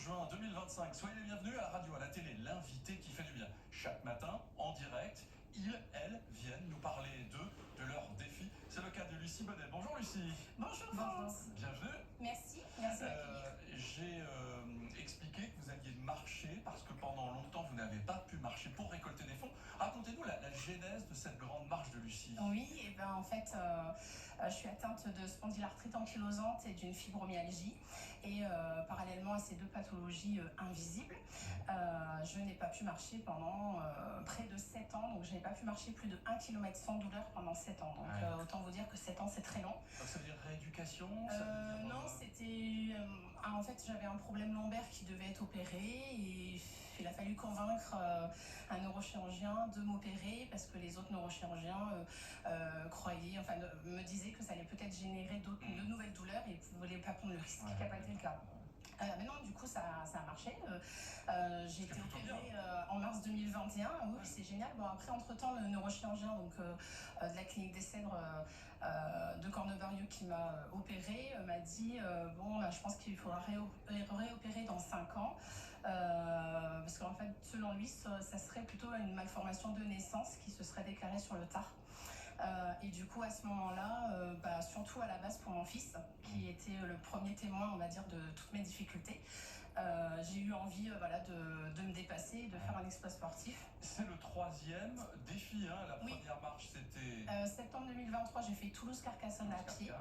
juin 2025. Soyez les bienvenus à la radio, à la télé, l'invité qui fait du bien. Chaque matin, en direct, ils, elles, viennent nous parler de leurs défis. C'est le cas de Lucie Bonnet. Bonjour Lucie. Bonjour France. Bienvenue. Merci de m'accueillir. J'ai expliqué que vous alliez marcher parce que pendant longtemps vous n'avez pas pu marcher pour récolter des fonds. Racontez-nous la genèse de cette grande marche de Lucie. Oui, et ben en fait, je suis atteinte de spondylarthrite ankylosante et d'une fibromyalgie. Et parallèlement à ces deux pathologies invisibles, je n'ai pas pu marcher pendant près de 7 ans. Donc je n'ai pas pu marcher plus de 1 km sans douleur pendant 7 ans. Donc autant vous dire que 7 ans c'est très long. Donc ça veut dire rééducation Non, c'était... en fait, j'avais un problème lombaire qui devait être opéré et il a fallu convaincre un neurochirurgien de m'opérer parce que les autres neurochirurgiens croyaient, enfin me disaient que ça allait peut-être générer de nouvelles douleurs et ils ne voulaient pas prendre le risque, qui n'a pas été le cas. Mais non, du coup, ça a marché. J'ai été opérée en mars 2021. Oui, c'est génial. Bon, après, entre-temps, le neurochirurgien de la clinique des Cèdres de Cornebarieux qui m'a opérée m'a dit bon, je pense qu'il faudra réopérer dans 5 ans. Parce qu'en fait, selon lui, ça serait plutôt une malformation de naissance qui se serait déclarée sur le tard. Et du coup, à ce moment-là, surtout à la base pour mon fils, qui était le premier témoin, on va dire, de toutes mes difficultés, j'ai eu envie de me dépasser et de faire un exploit sportif. C'est le 3e défi, hein. La première marche, c'était... septembre 2023, j'ai fait Toulouse-Carcassonne à pied.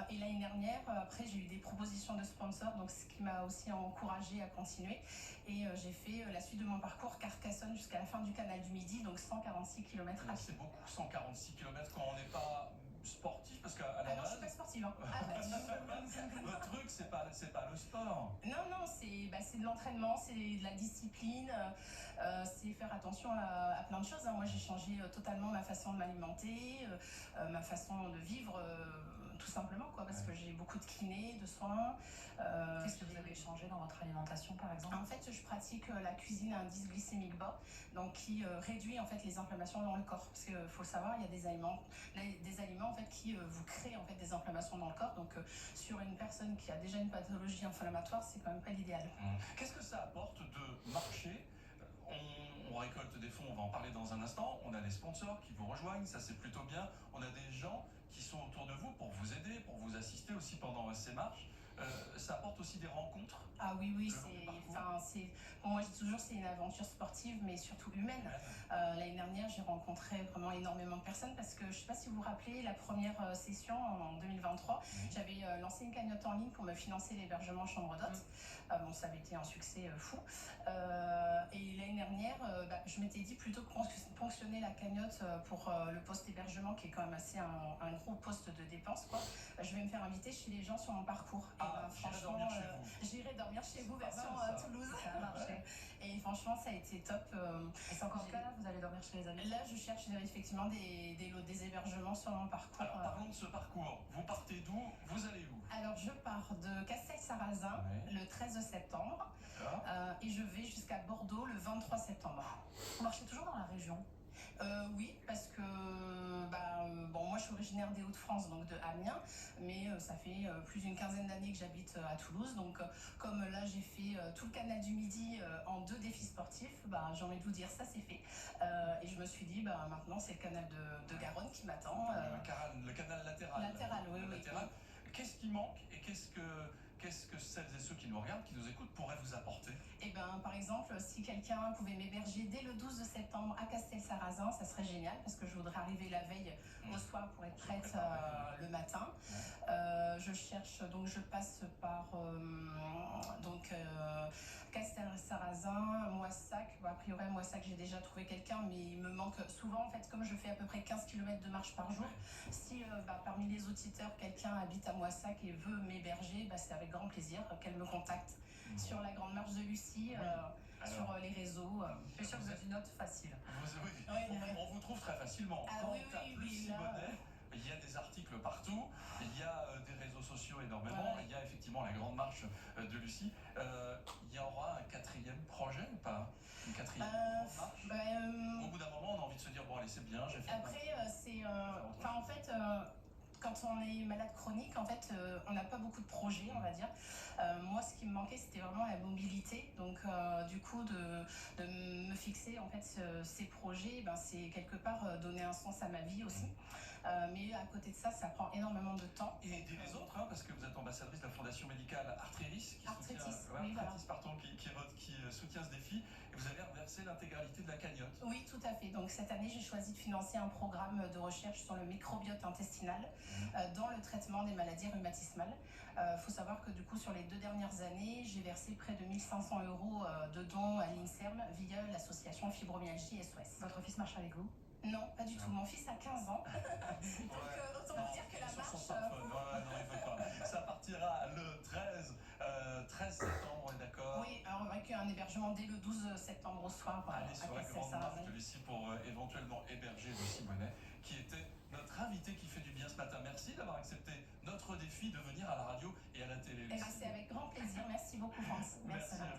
Et l'année dernière, après, j'ai eu des propositions de sponsors, donc ce qui m'a aussi encouragée à continuer. Et j'ai fait la suite de mon parcours Carcassonne jusqu'à la fin du canal du Midi, donc 146 km à pied. C'est beaucoup, 146 km quand on n'est pas sportif, parce qu'à la base... non, je suis pas sportive. Hein. Le truc, c'est pas le sport. Non, c'est de l'entraînement, c'est de la discipline, c'est faire attention à plein de choses. Moi, j'ai changé totalement ma façon de m'alimenter, ma façon de vivre, tout simplement, parce que j'ai beaucoup de kiné, de soins. Qu'est-ce que vous avez changé dans votre alimentation, par exemple? En fait, je pratique la cuisine à indice glycémique bas, donc qui réduit en fait les inflammations dans le corps. Parce qu'il faut le savoir, il y a des aliments en fait qui vous créent en fait des inflammations dans le corps. Donc sur une personne qui a déjà une pathologie inflammatoire, c'est quand même pas l'idéal. Qu'est-ce que ça apporte de marcher? On récolte des fonds, on va en parler dans un instant. On a des sponsors qui vous rejoignent, ça c'est plutôt bien. On a des gens qui sont autour de vous pour vous aider, pour vous assister aussi pendant ces marches. Ça apporte aussi des rencontres. Ah oui, moi je dis toujours c'est une aventure sportive mais surtout humaine. L'année dernière j'ai rencontré vraiment énormément de personnes parce que je ne sais pas si vous vous rappelez la première session en 2023, j'avais lancé une cagnotte en ligne pour me financer l'hébergement chambre d'hôte. Ça avait été un succès fou. Et l'année dernière, je m'étais dit plutôt que ponctionner la cagnotte pour le poste hébergement qui est quand même assez un gros poste de dépense, je vais me faire inviter chez les gens sur mon parcours. Franchement, j'irai dormir chez vous version Toulouse. Ça a marché. Et franchement, ça a été top. Et c'est encore le cas là, vous allez dormir chez les amis? Là, je cherche effectivement des hébergements sur mon parcours. Alors, parlons de ce parcours. Vous partez d'où? Vous allez où? Alors, je pars de Castel-Sarrazin le 13 septembre et je vais jusqu'à Bordeaux le 23 septembre. Vous marchez toujours dans la région? Oui, parce que moi je suis originaire des Hauts-de-France, donc de Amiens, mais ça fait plus d'une quinzaine d'années que j'habite à Toulouse, donc comme là j'ai fait tout le canal du Midi en 2 défis sportifs, j'ai envie de vous dire ça c'est fait, et je me suis dit maintenant c'est le canal de Garonne qui m'attend. Le canal latéral. Oui. Qu'est-ce qui manque et qu'est-ce que celles et ceux qui nous regardent, qui nous écoutent, pourraient vous apporter? Par exemple, si quelqu'un pouvait m'héberger dès le 12 septembre à Castel-Sarrazin, ça serait génial parce que je voudrais arriver la veille au soir pour être prête le matin. Je cherche, donc je passe par Castel-Sarrazin, Moissac. A priori, à Moissac, j'ai déjà trouvé quelqu'un, mais il me manque souvent, en fait, comme je fais à peu près 15 km de marche par jour, si parmi les auditeurs, quelqu'un habite à Moissac et veut m'héberger, c'est avec grand plaisir qu'elle me contacte sur la grande marche de Lucie, sur les réseaux. Je suis sûre que vous êtes une hôte facile. On vous trouve très facilement. Quand on tape Lucie Bonnet, il y a des articles partout, il y a des réseaux sociaux énormément, il y a effectivement la grande marche de Lucie. Il y aura un 4e projet ou pas? Une 4e marche? Au bout d'un moment, on a envie de se dire, bon allez, c'est bien, j'ai fait... Après, quand on est malade chronique, en fait, on n'a pas beaucoup de projets, on va dire. Moi, ce qui me manquait, c'était vraiment la mobilité. Donc, du coup, de me fixer en fait ces projets, ben, c'est quelque part donner un sens à ma vie aussi. Mais à côté de ça, ça prend énormément de temps. Et aider les autres, hein, parce que vous êtes ambassadrice de la fondation médicale Arthritis, qui soutient ce défi, et vous avez reversé l'intégralité de la cagnotte. Oui, tout à fait. Donc cette année, j'ai choisi de financer un programme de recherche sur le microbiote intestinal dans le traitement des maladies rhumatismales. Faut savoir que du coup, sur les 2 dernières années, j'ai versé près de 1 500 € de dons à l'INSERM via l'association Fibromyalgie SOS. Votre fils marche avec vous? Non, pas du tout. Mon fils a 15 ans. Donc autant vous dire que la sur son marche... smartphone. Non, il veut pas. Ça partira le 13 septembre, on est d'accord? Oui, alors avec un hébergement dès le 12 septembre au soir. Allez à sur la grande Castelsarazin. marche de Lucie pour éventuellement héberger Lucie Monet, qui était notre invitée qui fait du bien ce matin. Merci d'avoir accepté notre défi de venir à la radio et à la télé. Eh ben, c'est avec grand plaisir. Merci beaucoup, France. Merci.